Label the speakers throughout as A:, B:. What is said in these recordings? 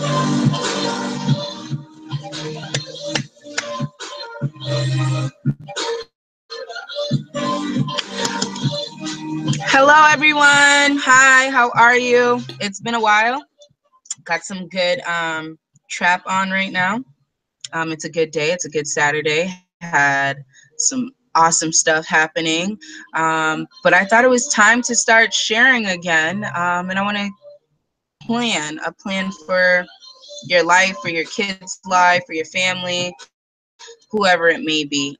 A: Hello, everyone. Hi, how are you? It's been a while. Got some good trap on right now. It's a good day. It's a good Saturday. Had some awesome stuff happening. But I thought it was time to start sharing again. And I want to a plan for your life, for your kids' life, for your family, whoever it may be.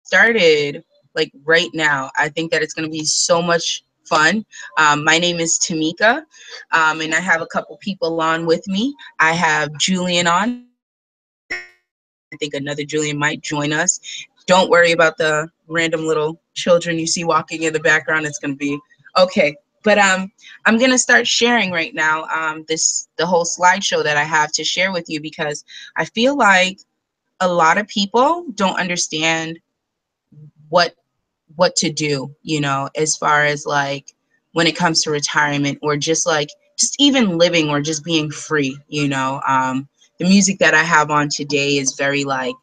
A: Started like right now. I think that it's going to be so much fun. My name is Tamika, and I have a couple people on with me. I have Julian on. I think another Julian might join us. Don't worry about the random little children you see walking in the background. It's going to be okay. But I'm going to start sharing right now the whole slideshow that I have to share with you because I feel like a lot of people don't understand what what to do, as far as like when it comes to retirement or just even living or just being free. The music that I have on today is very like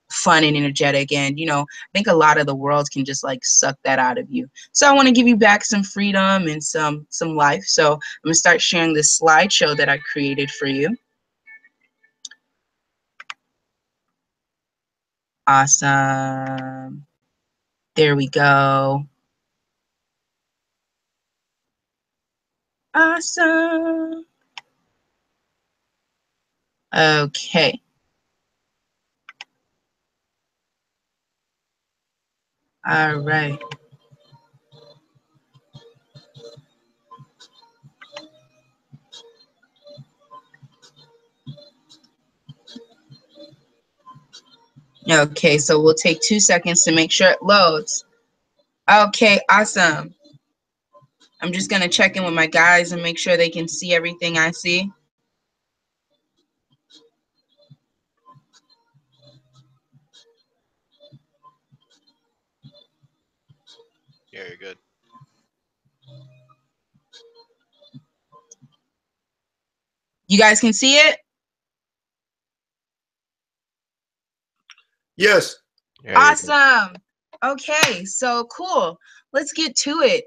A: fun and energetic, and I think a lot of the world can just like suck that out of you. So I want to give you back some freedom and some life. So I'm gonna start sharing this slideshow that I created for you. Awesome. There we go. Awesome. Okay. All right. Okay, so we'll take 2 seconds to make sure it loads. Okay, awesome. I'm just going to check in with my guys and make sure they can see everything I see.
B: Yeah, you're good.
A: You guys can see it?
C: Yes.
B: Yeah,
A: Awesome. Okay, so cool. Let's get to it.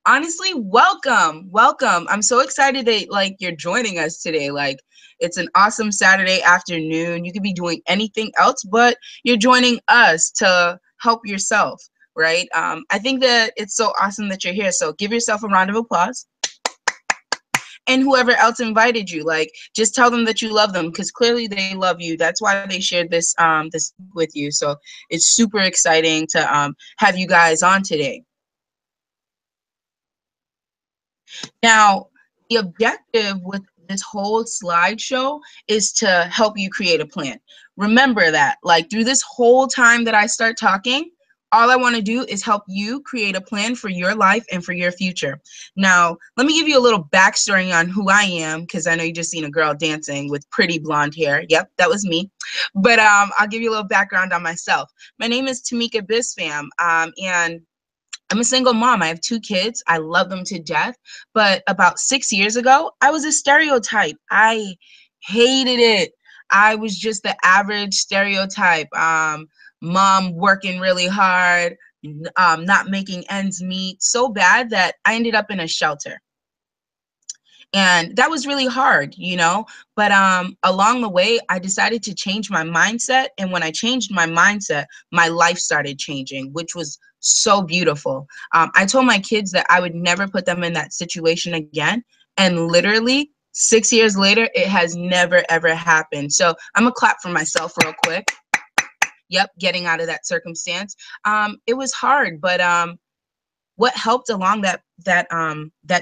A: Honestly, welcome. I'm so excited that like you're joining us today. Like it's an awesome Saturday afternoon. You could be doing anything else, but you're joining us to help yourself, right? I think that it's so awesome that you're here. So give yourself a round of applause. And whoever else invited you, like just tell them that you love them, because clearly they love you. That's why they shared this with you. So it's super exciting to have you guys on today. Now, the objective with this whole slideshow is to help you create a plan. Remember that, like through this whole time that I start talking, all I want to do is help you create a plan for your life and for your future. Now, let me give you a little backstory on who I am, because I know you just seen a girl dancing with pretty blonde hair. Yep, that was me. But I'll give you a little background on myself. My name is Tamika Bisfam, and I'm a single mom. I have 2 kids. I love them to death. But about 6 years ago, I was a stereotype. I hated it. I was just the average stereotype. Mom working really hard, not making ends meet so bad that I ended up in a shelter. And that was really hard. But along the way, I decided to change my mindset. And when I changed my mindset, my life started changing, which was so beautiful. I told my kids that I would never put them in that situation again. And literally 6 years later, it has never, ever happened. So I'm going to clap for myself real quick. Yep, getting out of that circumstance. It was hard, but what helped along that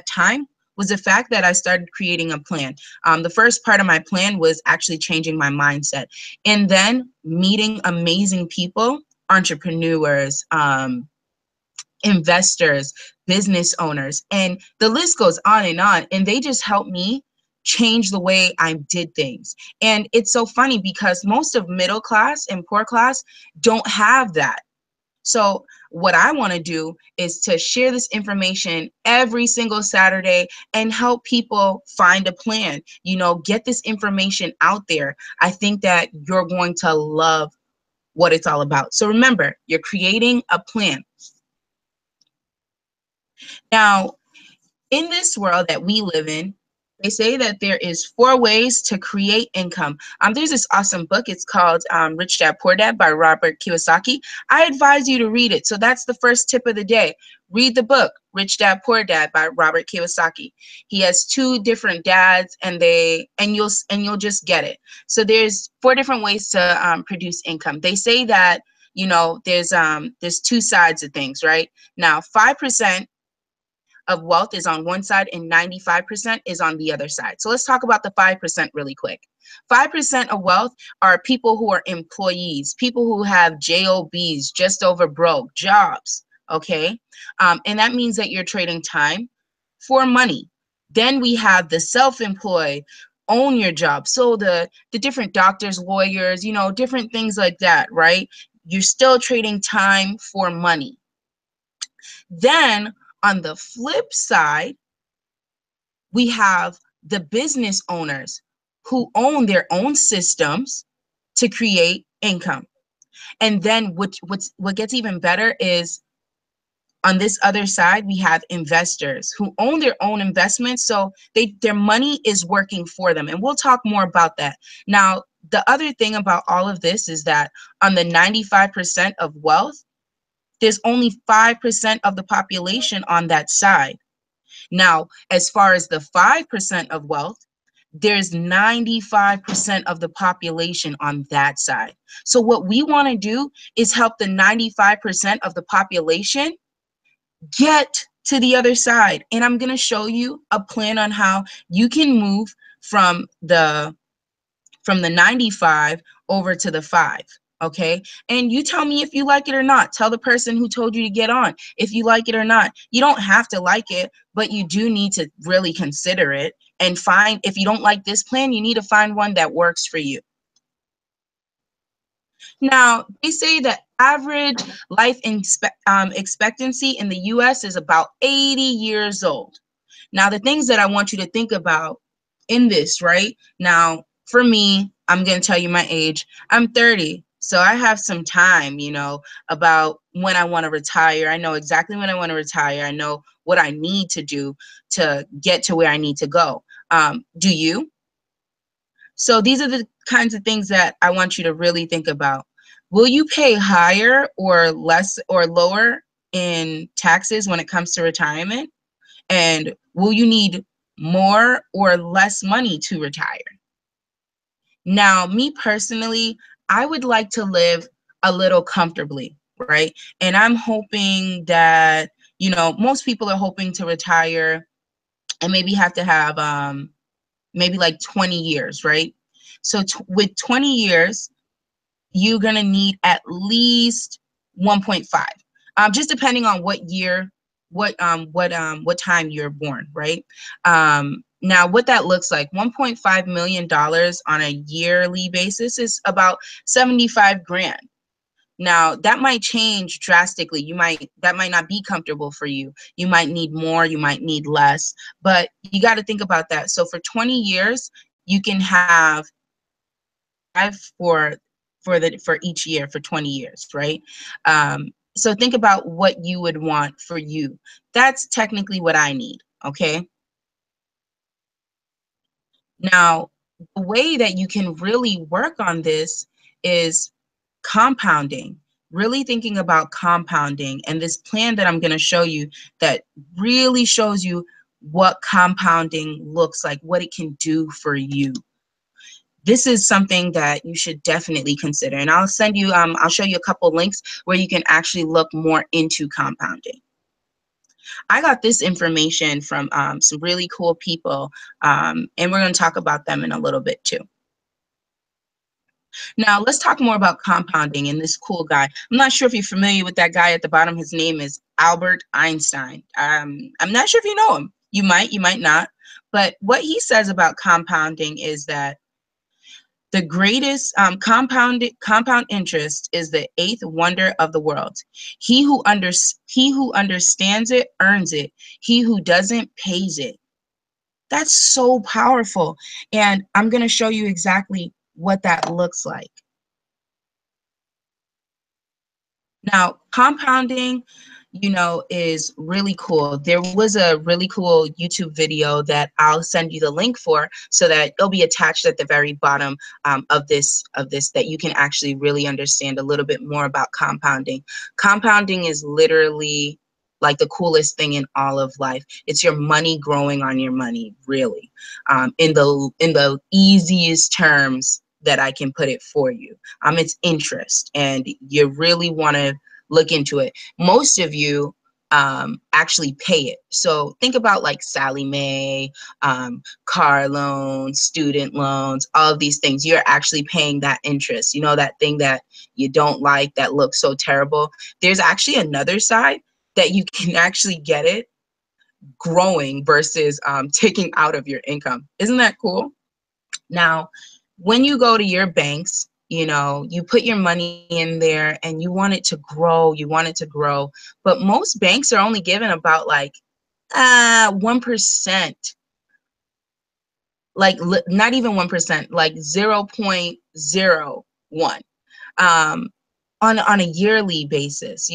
A: time was the fact that I started creating a plan. The first part of my plan was actually changing my mindset, and then meeting amazing people, entrepreneurs, investors, business owners, and the list goes on. And they just helped me change the way I did things. And it's so funny because most of middle class and poor class don't have that. So what I want to do is to share this information every single Saturday and help people find a plan, get this information out there. I think that you're going to love what it's all about. So remember, you're creating a plan. Now, in this world that we live in, they say that there is 4 ways to create income. There's this awesome book. It's called Rich Dad Poor Dad by Robert Kiyosaki. I advise you to read it. So that's the first tip of the day. Read the book, Rich Dad Poor Dad by Robert Kiyosaki. He has 2 different dads, and you'll just get it. So there's 4 different ways to produce income. They say that there's 2 sides of things, right? Now, 5% of wealth is on one side and 95% is on the other side. So let's talk about the 5% really quick. 5% of wealth are people who are employees, people who have JOBs, just over broke, jobs, okay? And that means that you're trading time for money. Then we have the self-employed, own your job. So the different doctors, lawyers, different things like that, right? You're still trading time for money. Then on the flip side, we have the business owners who own their own systems to create income. And then what gets even better is on this other side, we have investors who own their own investments. So their money is working for them. And we'll talk more about that. Now, the other thing about all of this is that on the 95% of wealth, there's only 5% of the population on that side. Now, as far as the 5% of wealth, there's 95% of the population on that side. So what we want to do is help the 95% of the population get to the other side. And I'm going to show you a plan on how you can move from the 95 over to the 5. Okay. And you tell me if you like it or not. Tell the person who told you to get on if you like it or not. You don't have to like it, but you do need to really consider it and find, if you don't like this plan, you need to find one that works for you. Now, they say that average life expectancy in the US is about 80 years old. Now, the things that I want you to think about in this, right? Now, for me, I'm going to tell you my age. I'm 30. So I have some time, about when I want to retire. I know exactly when I want to retire. I know what I need to do to get to where I need to go. Do you? So these are the kinds of things that I want you to really think about. Will you pay higher or less or lower in taxes when it comes to retirement? And will you need more or less money to retire? Now, me personally, I would like to live a little comfortably, right? And I'm hoping that, most people are hoping to retire and maybe have to have maybe like 20 years, right? So with 20 years, you're going to need at least 1.5, just depending on what year, what time you're born, right? Now, what that looks like, $1.5 million on a yearly basis is about 75 grand. Now, that might change drastically. That might not be comfortable for you. You might need more, you might need less, but you got to think about that. So for 20 years, you can have 5 for each year for 20 years, right? So think about what you would want for you. That's technically what I need, okay? Now, the way that you can really work on this is compounding, really thinking about compounding. And this plan that I'm going to show you that really shows you what compounding looks like, what it can do for you. This is something that you should definitely consider. And I'll send you, I'll show you a couple links where you can actually look more into compounding. I got this information from some really cool people, and we're going to talk about them in a little bit too. Now, let's talk more about compounding and this cool guy. I'm not sure if you're familiar with that guy at the bottom. His name is Albert Einstein. I'm not sure if you know him. You might not. But what he says about compounding is that The greatest compound interest is the eighth wonder of the world. He who understands it earns it. He who doesn't pays it. That's so powerful. And I'm going to show you exactly what that looks like. Now, compounding, is really cool. There was a really cool YouTube video that I'll send you the link for, so that it'll be attached at the very bottom of this, that you can actually really understand a little bit more about compounding. Compounding is literally like the coolest thing in all of life. It's your money growing on your money, really, in the easiest terms that I can put it for you. It's interest, and you really want to look into it. Most of you actually pay it. So think about like Sally Mae, car loans, student loans, all of these things. You're actually paying that interest. You know, that thing that you don't like, that looks so terrible. There's actually another side that you can actually get it growing versus taking out of your income. Isn't that cool? Now, when you go to your banks, you put your money in there and you want it to grow, but most banks are only given about like 1%, like not even 1%, like 0.01 on a yearly basis,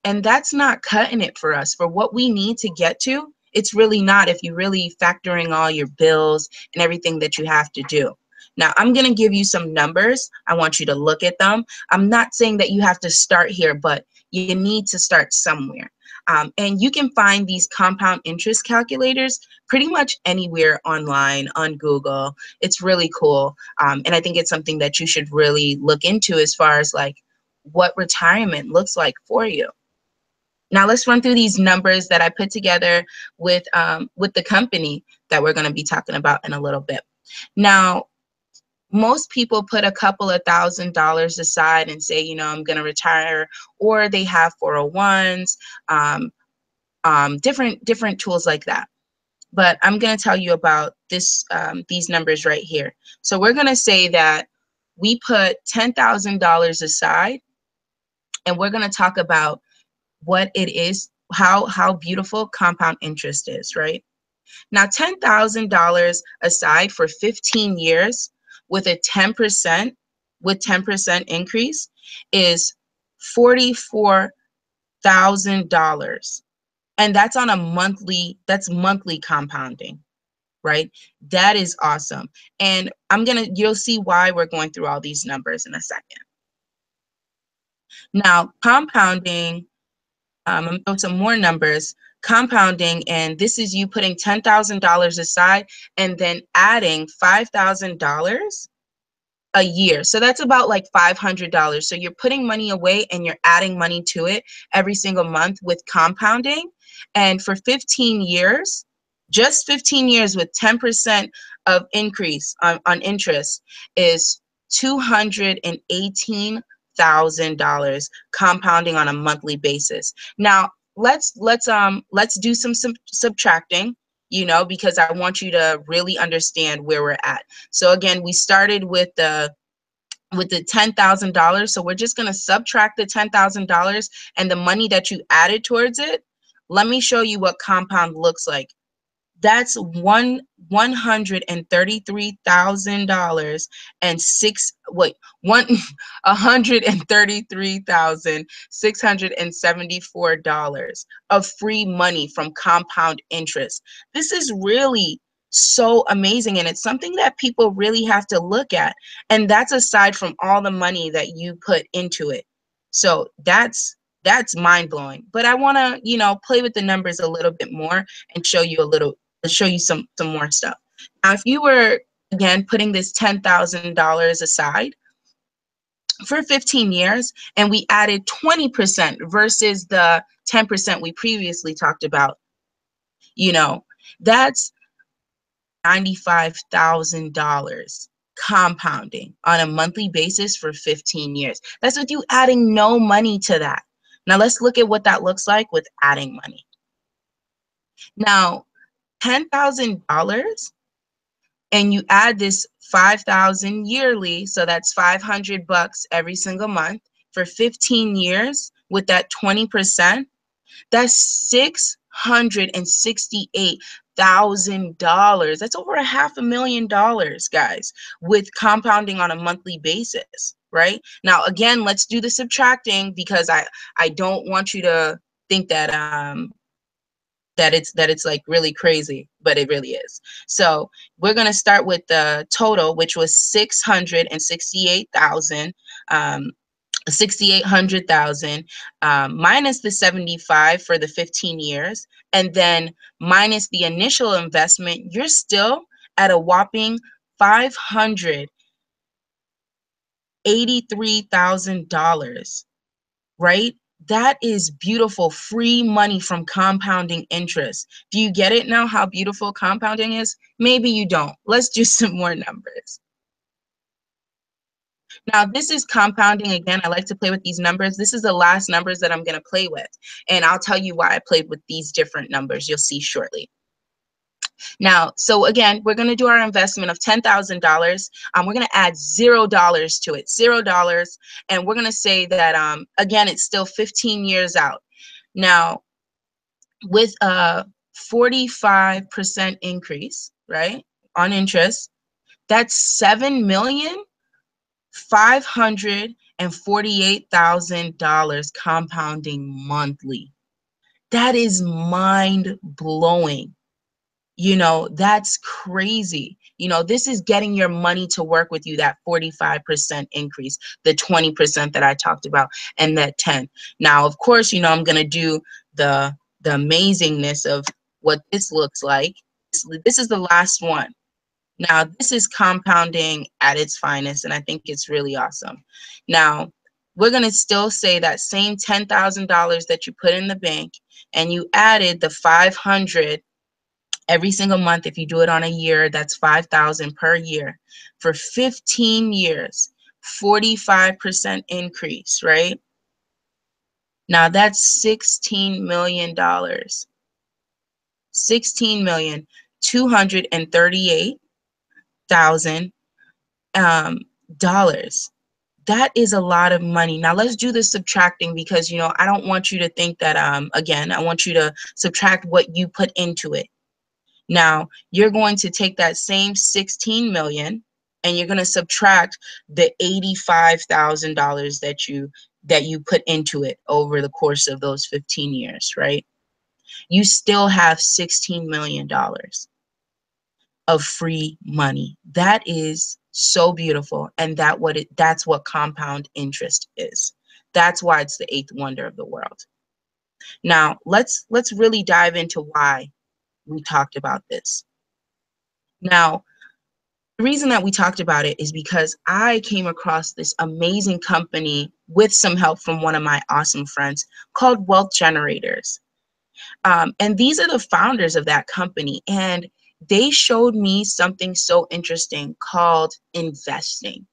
A: and that's not cutting it for us. For what we need to get to, it's really not, if you're really factoring all your bills and everything that you have to do. Now, I'm going to give you some numbers. I want you to look at them. I'm not saying that you have to start here, but you need to start somewhere. And you can find these compound interest calculators pretty much anywhere online, on Google. It's really cool. And I think it's something that you should really look into as far as like what retirement looks like for you. Now let's run through these numbers that I put together with the company that we're going to be talking about in a little bit. Now, most people put a couple of $1,000s aside and say, I'm going to retire, or they have 401s, different tools like that. But I'm going to tell you about these numbers right here. So we're going to say that we put $10,000 aside, and we're going to talk about what it is, how beautiful compound interest is, right? Now, $10,000 aside for 15 years with a 10% increase is $44,000. And that's on that's monthly compounding, right? That is awesome. And you'll see why we're going through all these numbers in a second. Now, compounding, I'm going to throw some more numbers. Compounding, and this is you putting $10,000 aside and then adding $5,000 a year. So that's about like $500. So you're putting money away and you're adding money to it every single month with compounding. And for 15 years, just 15 years with 10% of increase on interest is $218,000 compounding on a monthly basis. Now, let's do some subtracting, because I want you to really understand where we're at. So again, we started with the $10,000. So we're just going to subtract the $10,000 and the money that you added towards it. Let me show you what compound looks like. That's $133,000 and $133,674 of free money from compound interest. This is really so amazing, and it's something that people really have to look at. And that's aside from all the money that you put into it. So that's mind-blowing. But I want to, play with the numbers a little bit more and show you some more stuff. Now, if you were, again, putting this $10,000 aside for 15 years, and we added 20% versus the 10% we previously talked about, that's $95,000 compounding on a monthly basis for 15 years. That's with you adding no money to that. Now, let's look at what that looks like with adding money. Now, $10,000 and you add this 5,000 yearly, so that's $500 every single month for 15 years with that 20%, that's $668,000. That's over $500,000, guys, with compounding on a monthly basis, right? Now, again, let's do the subtracting because I don't want you to think that that it's like really crazy, but it really is. So we're gonna start with the total, which was 6,800,000 minus the 75 for the 15 years, and then minus the initial investment, you're still at a whopping $583,000, right? That is beautiful, free money from compounding interest. Do you get it now, how beautiful compounding is? Maybe you don't. Let's do some more numbers. Now, this is compounding. Again, I like to play with these numbers. This is the last numbers that I'm going to play with, and I'll tell you why I played with these different numbers. You'll see shortly. Now, so again, we're going to do our investment of $10,000. We're going to add $0 to it, $0. And we're going to say that, again, it's still 15 years out. Now, with a 45% increase, right, on interest, that's $7,548,000 compounding monthly. That is mind blowing. You know, that's crazy. You know, this is getting your money to work with you, that 45% increase, the 20% that I talked about, and that 10. Now, of course, you know, I'm going to do the amazingness of what this looks like. This is the last one. Now, this is compounding at its finest, and I think it's really awesome. Now, we're going to still say that same $10,000 that you put in the bank, and you added the 500 every single month. If you do it on a year, that's 5,000 per year for 15 years, 45% increase, right? Now that's $16 million, $16,238,000. That is a lot of money. Now let's do the subtracting because, you know, I don't want you to think that, again, I want you to subtract what you put into it. Now, you're going to take that same 16 million and you're going to subtract the $85,000 that you put into it over the course of those 15 years, right? You still have $16 million of free money. That is so beautiful, and that's what compound interest is. That's why it's the eighth wonder of the world. Now, let's really dive into why we talked about this. Now, the reason that we talked about it is because I came across this amazing company with some help from one of my awesome friends called Wealth Generators. And these are the founders of that company. And they showed me something so interesting called investing.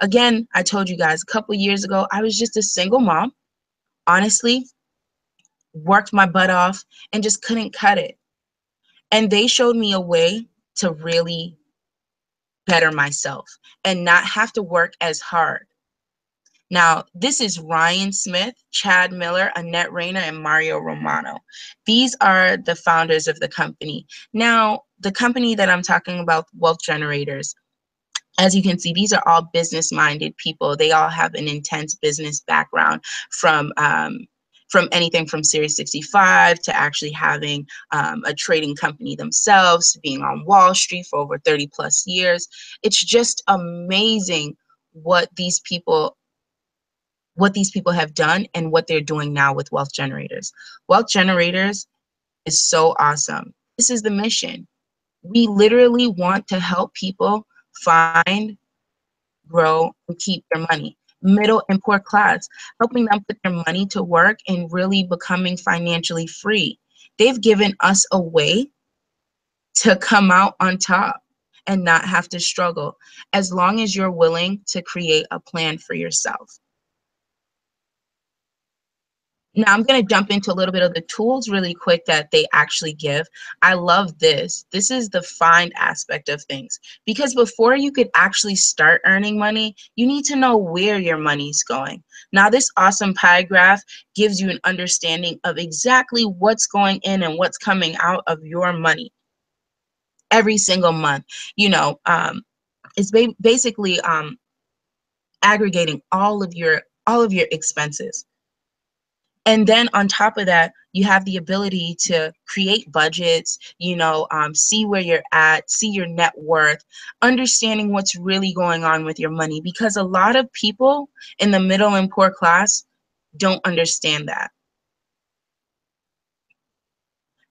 A: Again, I told you guys a couple years ago, I was just a single mom, honestly, worked my butt off and just couldn't cut it. And they showed me a way to really better myself and not have to work as hard. Now, this is Ryan Smith, Chad Miller, Annette Reyna, and Mario Romano. These are the founders of the company. Now, the company that I'm talking about, Wealth Generators, as you can see, these are all business-minded people. They all have an intense business background from anything from Series 65 to actually having a trading company themselves, being on Wall Street for over 30 plus years. It's just amazing what these people have done and what they're doing now with Wealth Generators. Wealth Generators is so awesome. This is the mission. We literally want to help people find, grow, and keep their money. Middle and poor class, helping them put their money to work and really becoming financially free. They've given us a way to come out on top and not have to struggle, as long as you're willing to create a plan for yourself. Now I'm going to jump into a little bit of the tools really quick that they actually give. I love this. This is the find aspect of things, because before you could actually start earning money, you need to know where your money's going. Now this awesome pie graph gives you an understanding of exactly what's going in and what's coming out of your money every single month. You know, it's basically aggregating all of your expenses. And then on top of that, you have the ability to create budgets, see where you're at, see your net worth, understanding what's really going on with your money, because a lot of people in the middle and poor class don't understand that.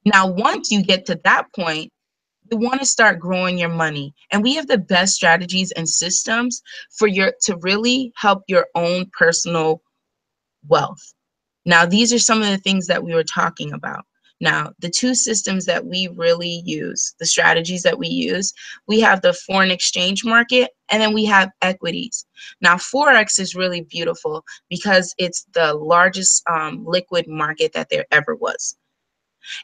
A: Now, once you get to that point, you want to start growing your money. And we have the best strategies and systems to really help your own personal wealth. Now, these are some of the things that we were talking about. Now, the two systems that we really use, the strategies that we use, we have the foreign exchange market, and then we have equities. Now, Forex is really beautiful because it's the largest liquid market that there ever was.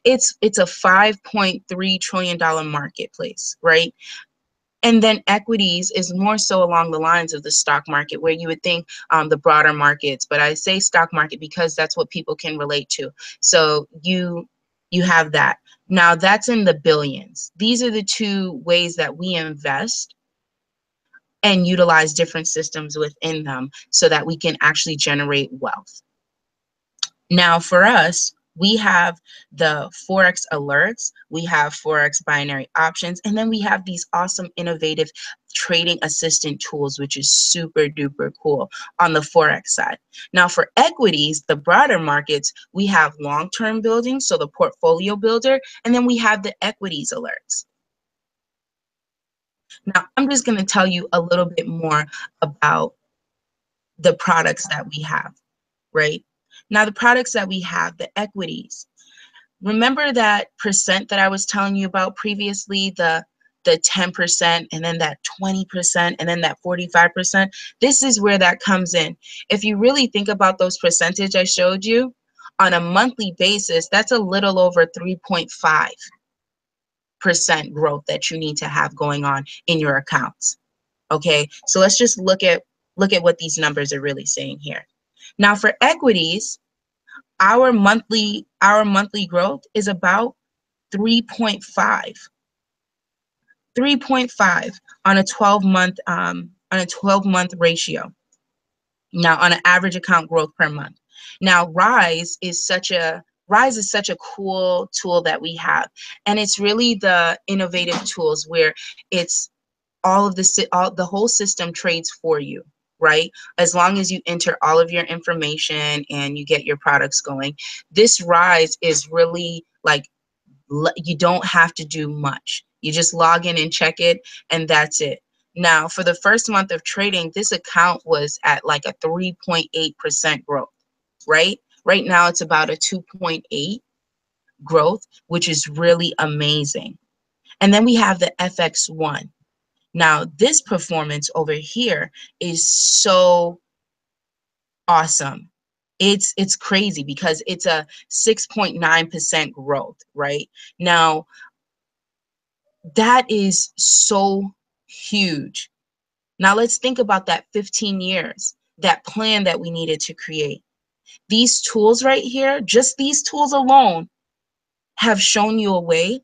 A: It's a $5.3 trillion marketplace, right? And then equities is more so along the lines of the stock market, where you would think the broader markets, but I say stock market because that's what people can relate to. So you have that. Now that's in the billions. These are the two ways that we invest and utilize different systems within them so that we can actually generate wealth. Now for us, we have the Forex alerts, we have Forex binary options, and then we have these awesome innovative trading assistant tools, which is super duper cool on the Forex side. Now for equities, the broader markets, we have long-term building, so the portfolio builder, and then we have the equities alerts. Now I'm just going to tell you a little bit more about the products that we have, right? Now the products that we have, the equities, remember that percent that I was telling you about previously, the 10% and then that 20% and then that 45%? This is where that comes in. If you really think about those percentage I showed you on a monthly basis, that's a little over 3.5% growth that you need to have going on in your accounts. Okay, so let's just look at what these numbers are really saying here. Now for equities, our monthly growth is about 3.5 on a 12-month ratio. Now on an average account growth per month. Now Rise is such a cool tool that we have, and it's really the innovative tools where it's the whole system trades for you, right? As long as you enter all of your information and you get your products going. This Rise is really like, you don't have to do much. You just log in and check it, and that's it. Now, for the first month of trading, this account was at like a 3.8% growth, right? Right now, it's about a 2.8 growth, which is really amazing. And then we have the FX1. Now, this performance over here is so awesome. It's crazy because it's a 6.9% growth, right? Now, that is so huge. Now, let's think about that 15 years, that plan that we needed to create. These tools right here, just these tools alone, have shown you a way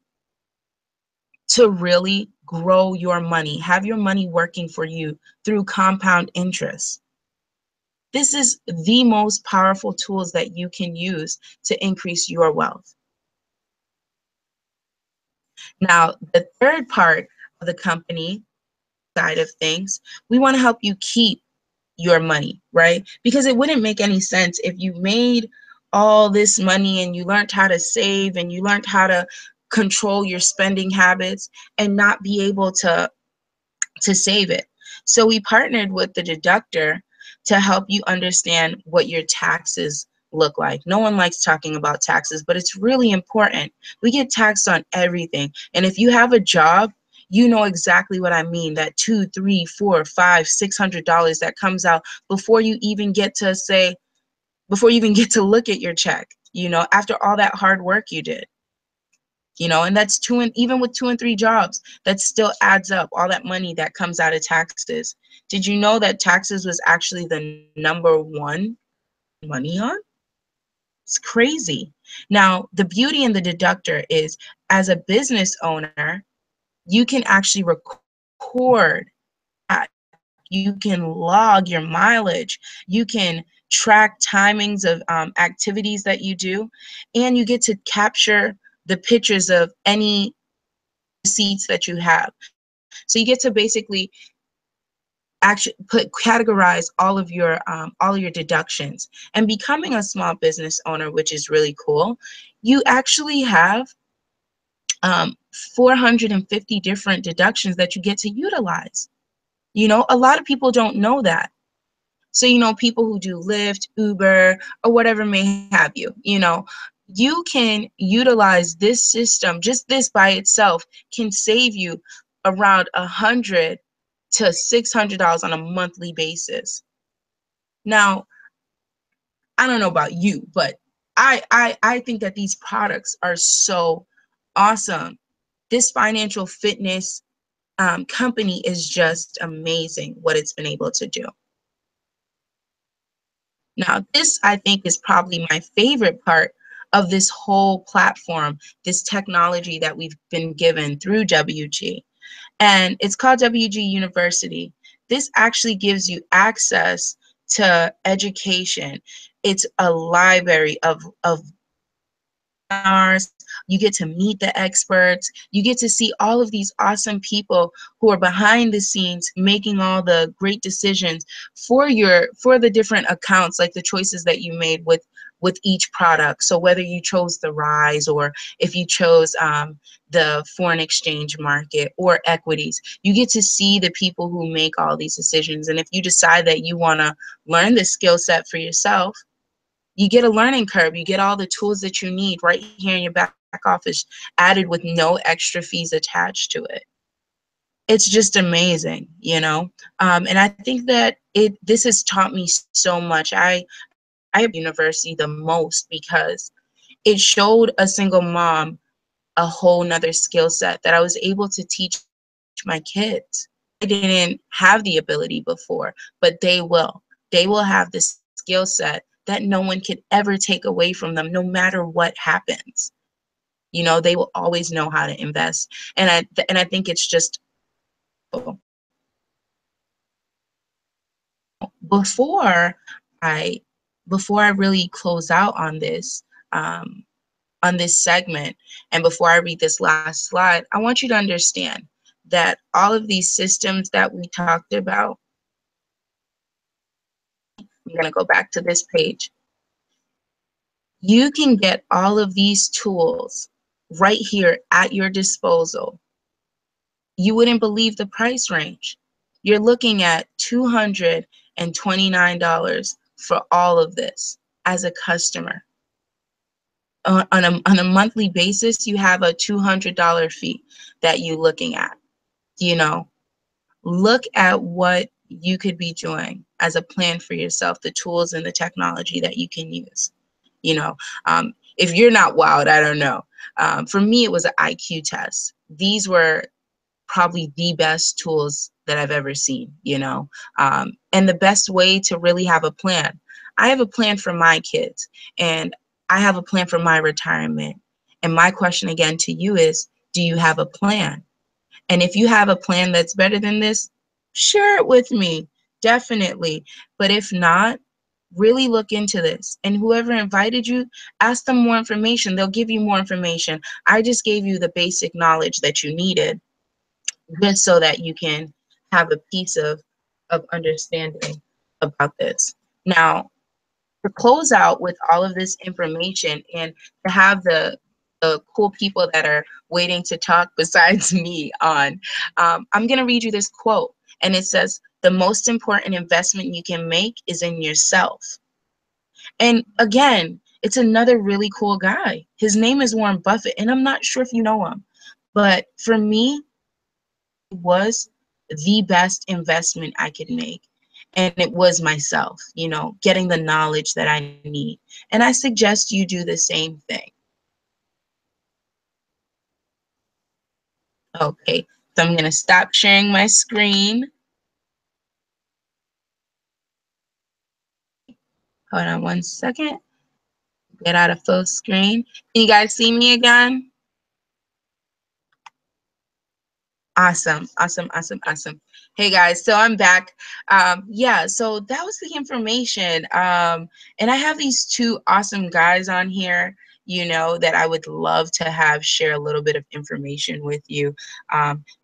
A: to really grow your money, have your money working for you through compound interest. This is the most powerful tools that you can use to increase your wealth. Now, the third part of the company side of things, we want to help you keep your money, right? Because it wouldn't make any sense if you made all this money and you learned how to save and you learned how to control your spending habits and not be able to save it. So we partnered with the Deductor to help you understand what your taxes look like. No one likes talking about taxes, but it's really important. We get taxed on everything. And if you have a job, you know exactly what I mean, that $200, $300, $400, $500, $600 that comes out before you even get to say, before you even get to look at your check, you know, after all that hard work you did. You know, and that's even with 2 and 3 jobs, that still adds up, all that money that comes out of taxes. Did you know that taxes was actually the #1 money on? It's crazy. Now, the beauty in the deductor is, as a business owner, you can actually record that. You can log your mileage. You can track timings of activities that you do, and you get to capture the pictures of any receipts that you have. So you get to basically actually categorize all of your deductions. And becoming a small business owner, which is really cool, you actually have 450 different deductions that you get to utilize. You know, a lot of people don't know that. So, you know, people who do Lyft, Uber, or whatever may have you, you know, you can utilize this system. Just this by itself can save you around $100 to $600 on a monthly basis. Now, I don't know about you, but I think that these products are so awesome. This financial fitness company is just amazing what it's been able to do. Now, this, I think, is probably my favorite part of this whole platform, this technology that we've been given through WG. And it's called WG University. This actually gives you access to education. It's a library of webinars. You get to meet the experts. You get to see all of these awesome people who are behind the scenes making all the great decisions for the different accounts, like the choices that you made with each product. So whether you chose the Rise, or if you chose the foreign exchange market or equities, you get to see the people who make all these decisions. And if you decide that you want to learn this skill set for yourself, you get a learning curve. You get all the tools that you need right here in your back office, added with no extra fees attached to it. It's just amazing, you know? And I think that this has taught me so much. I have university the most because it showed a single mom a whole nother skill set that I was able to teach my kids. I didn't have the ability before, but they will. They will have this skill set that no one could ever take away from them, no matter what happens. You know, they will always know how to invest. And I think it's just before I really close out on this segment, and before I read this last slide, I want you to understand that all of these systems that we talked about, I'm going to go back to this page. You can get all of these tools right here at your disposal. You wouldn't believe the price range. You're looking at $229 for all of this as a customer. On a monthly basis, you have a $200 fee that you're looking at. You know, look at what you could be doing as a plan for yourself, the tools and the technology that you can use. You know, if you're not wowed, I don't know. For me, it was an IQ test. These were probably the best tools that I've ever seen, you know, and the best way to really have a plan. I have a plan for my kids, and I have a plan for my retirement. And my question again to you is, do you have a plan? And if you have a plan that's better than this, share it with me, definitely. But if not, really look into this. And whoever invited you, ask them more information. They'll give you more information. I just gave you the basic knowledge that you needed, just so that you can have a piece of understanding about this. Now, to close out with all of this information and to have the cool people that are waiting to talk besides me on, I'm going to read you this quote. And it says, "The most important investment you can make is in yourself." And again, it's another really cool guy. His name is Warren Buffett, and I'm not sure if you know him, but for me, it was the best investment I could make. And it was myself, getting the knowledge that I need. And I suggest you do the same thing. Okay, so I'm going to stop sharing my screen. Hold on one second. Get out of full screen. Can you guys see me again? Awesome. Hey guys, so I'm back. Yeah, so that was the information. And I have these two awesome guys on here, that I would love to have share a little bit of information with you,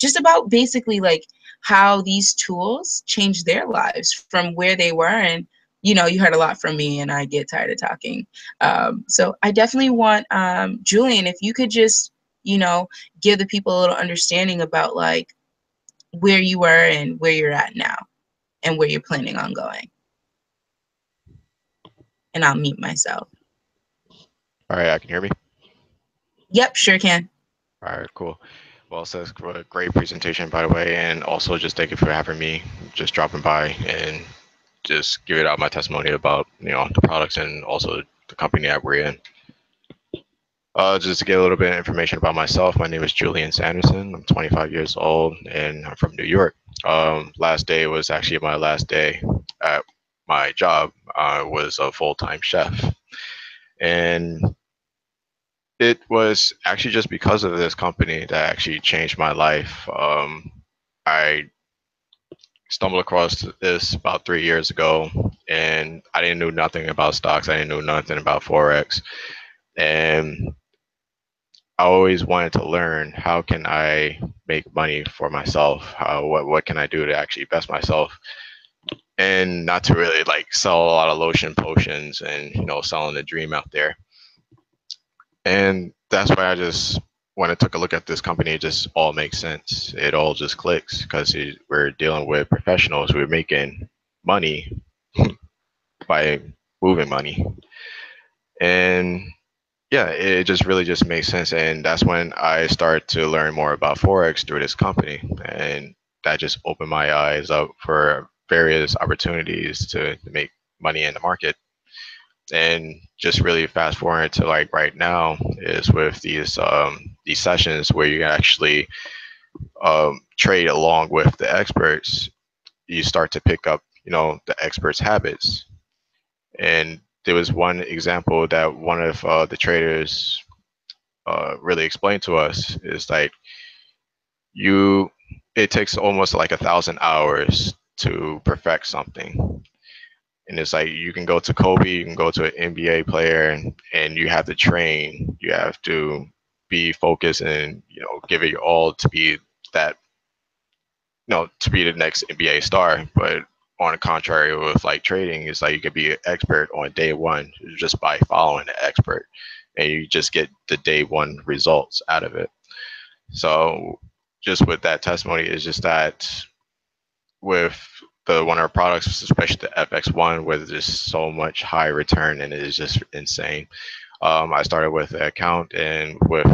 A: just about basically like how these tools changed their lives from where they were. And, you heard a lot from me and I get tired of talking. So I definitely want, Julian, if you could just, give the people a little understanding about like where you were and where you're at now and where you're planning on going. And I'll mute myself.
B: All right, I can hear me.
A: Yep, sure can.
B: All right, cool. Well, so it's a great presentation, by the way, and also just thank you for having me, just dropping by and just giving out my testimony about the products and also the company that we're in. Just to get a little bit of information about myself, my name is Julian Sanderson. I'm 25 years old and I'm from New York. Last day was actually my last day at my job. I was a full-time chef. And it was actually just because of this company that actually changed my life. I stumbled across this about 3 years ago, and I didn't know nothing about stocks. I didn't know nothing about Forex. And I always wanted to learn how can I make money for myself? What can I do to actually best myself? And not to really like sell a lot of lotion potions and selling the dream out there. And that's why I just, when I took a look at this company, it just all makes sense. It all just clicks because we're dealing with professionals. We're making money by moving money. And yeah, it just really just makes sense. And that's when I started to learn more about Forex through this company. And that just opened my eyes up for various opportunities to make money in the market. And just really fast forward to like right now is with these sessions where you actually trade along with the experts. You start to pick up the experts habits. And there was one example that one of the traders really explained to us is like it takes almost like 1,000 hours to perfect something. And it's like you can go to Kobe, you can go to an NBA player, and you have to train. You have to be focused and give it your all to be that, to be the next NBA star. But on the contrary, with like trading, it's like you could be an expert on day one just by following the expert, and you just get the day one results out of it. So just with that testimony is just that with one of our products, especially the FX1, where there's so much high return and it is just insane. I started with an account and with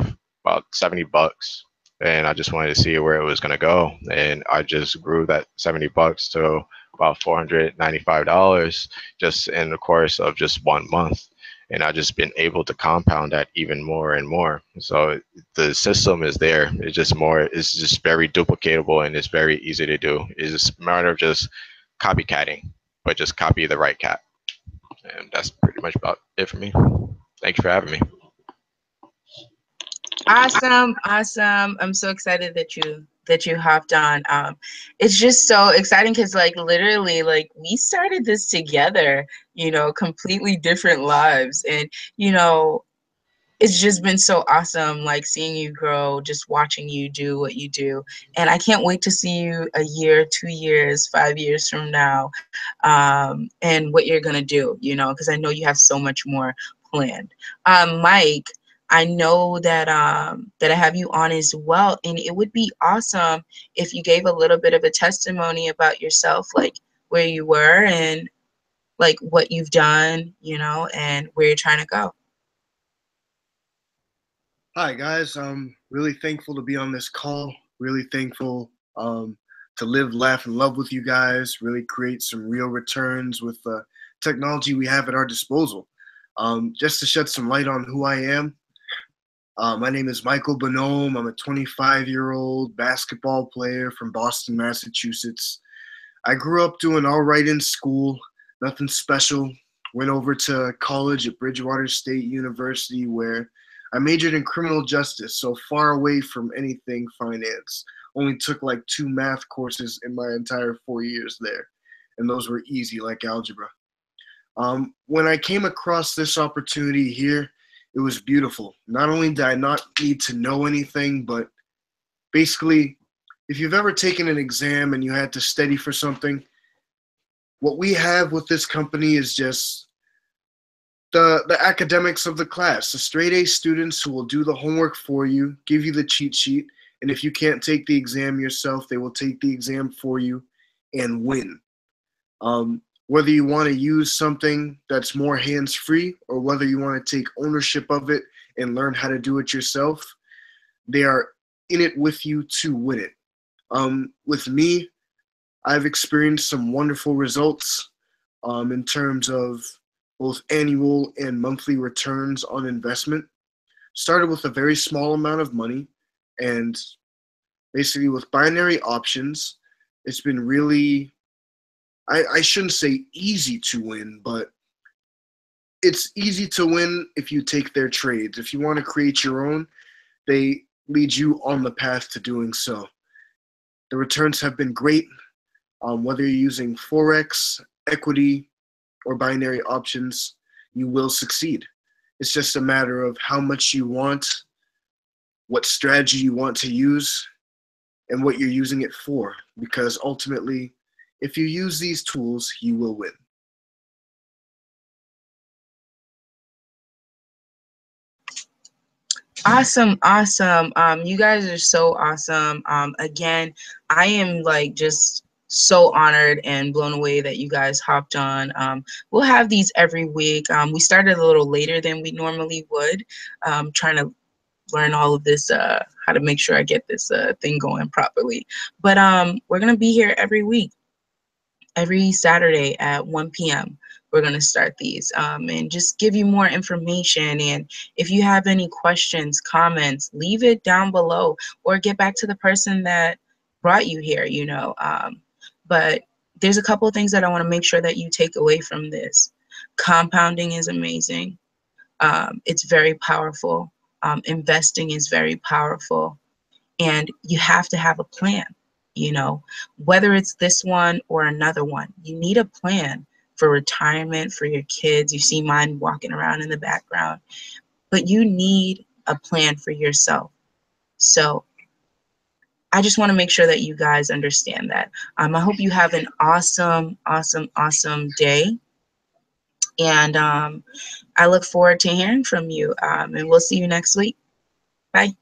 B: about $70, and I just wanted to see where it was going to go, and I just grew that $70 to about $495 just in the course of just 1 month. And I've just been able to compound that even more and more. So the system is there. It's just very duplicatable and it's very easy to do. It's just a matter of just copycatting, but just copy the right cat. And that's pretty much about it for me. Thank you for having me.
A: Awesome. I'm so excited that you hopped on. It's just so exciting because like literally like we started this together, completely different lives. And it's just been so awesome like seeing you grow, just watching you do what you do. And I can't wait to see you a year, 2 years, 5 years from now, and what you're gonna do, because I know you have so much more planned. Mike, I know that that I have you on as well, and it would be awesome if you gave a little bit of a testimony about yourself, like where you were and like what you've done, and where you're trying to go.
C: Hi guys, I'm really thankful to be on this call. Really thankful to live, laugh, and love with you guys, really create some real returns with the technology we have at our disposal. Just to shed some light on who I am, my name is Michael Bonhomme. I'm a 25-year-old basketball player from Boston, Massachusetts. I grew up doing all right in school, nothing special. Went over to college at Bridgewater State University where I majored in criminal justice, so far away from anything finance. Only took like 2 math courses in my entire 4 years there, and those were easy like algebra. When I came across this opportunity here, it was beautiful. Not only did I not need to know anything, but basically, if you've ever taken an exam and you had to study for something, what we have with this company is just the academics of the class, the straight A students who will do the homework for you, give you the cheat sheet, and if you can't take the exam yourself, they will take the exam for you and win. Whether you want to use something that's more hands-free or whether you want to take ownership of it and learn how to do it yourself, they are in it with you to win it. With me, I've experienced some wonderful results in terms of both annual and monthly returns on investment. Started with a very small amount of money, and basically with binary options, it's been really, I shouldn't say easy to win, but it's easy to win if you take their trades. If you want to create your own, they lead you on the path to doing so. The returns have been great. Whether you're using Forex, equity, or binary options, you will succeed. It's just a matter of how much you want, what strategy you want to use, and what you're using it for. Because ultimately, if you use these tools, you will win.
A: Awesome, awesome. You guys are so awesome. Again, I am like just so honored and blown away that you guys hopped on. We'll have these every week. We started a little later than we normally would, trying to learn all of this, how to make sure I get this thing going properly. But we're gonna be here every week, every Saturday at 1 p.m. We're going to start these and just give you more information. And if you have any questions, comments, leave it down below or get back to the person that brought you here, you know. But there's a couple of things that I want to make sure that you take away from this. Compounding is amazing. It's very powerful. Investing is very powerful. And you have to have a plan. You know, whether it's this one or another one, you need a plan for retirement, for your kids. You see mine walking around in the background, but you need a plan for yourself. So I just want to make sure that you guys understand that. I hope you have an awesome, awesome, awesome day. And I look forward to hearing from you. And we'll see you next week. Bye.